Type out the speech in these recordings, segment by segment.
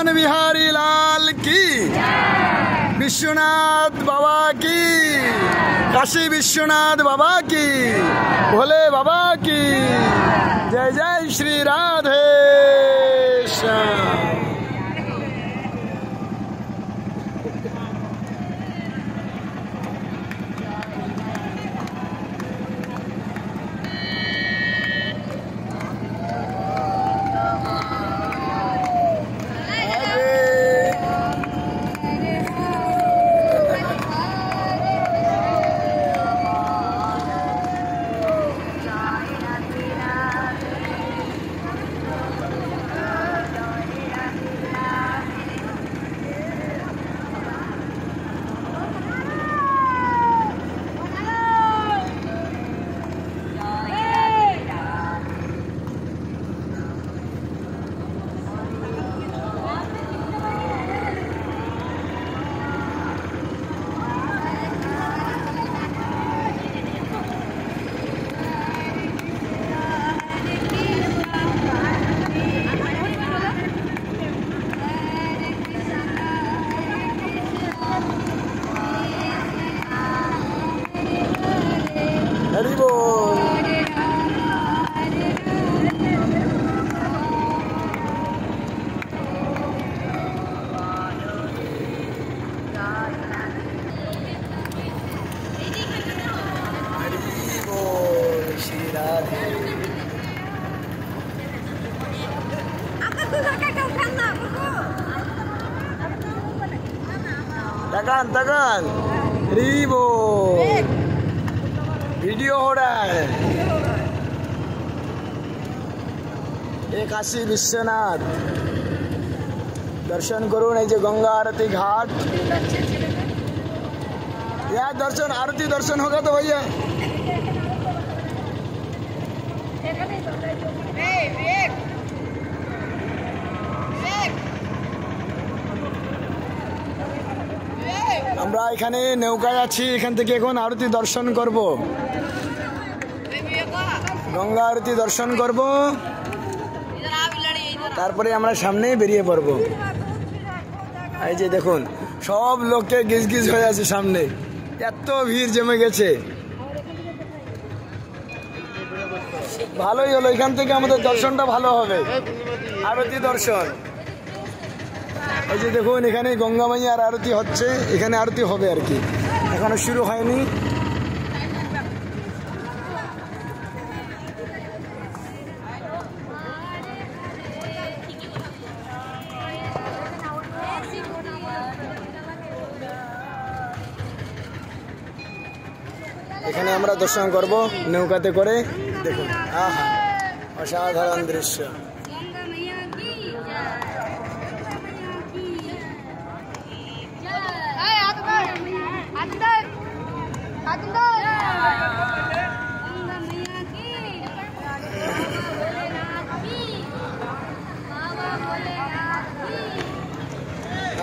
बृंदावन बिहारी लाल की, विश्वनाथ बाबा की, काशी विश्वनाथ बाबा की, भोले बाबा की। जय जय श्री राधे श्याम। हरि बोल। हरि बोल श्री राधे। तगन तगन हरि बोल। वीडियो हो रहा है। एक काशी विश्वनाथ दर्शन करो नहीं, जो गंगा आरती घाट यहाँ दर्शन आरती दर्शन होगा तो भैया আমরা এখানে নৌকায় আছি, এখান থেকে এখন আরতি দর্শন করব, গঙ্গা আরতি দর্শন করব, তারপরে আমরা সামনে বেরিয়ে পড়ব। এই যে দেখুন সব লোককে গিজ গিজ হয়ে আছে, সামনে এত ভিড় জমে গেছে। ভালোই হলো, এখান থেকে আমাদের দর্শনটা ভালো হবে, আরতি দর্শন। এই যে দেখুন এখানে গঙ্গা মাইয়ার আরতি হচ্ছে, এখানে আরতি হবে আর কি, এখনো শুরু হয়নি। এখানে আমরা দর্শন করব নৌকাতে করে। দেখুন আহা অসাধারণ দৃশ্য।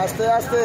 আস্তে আস্তে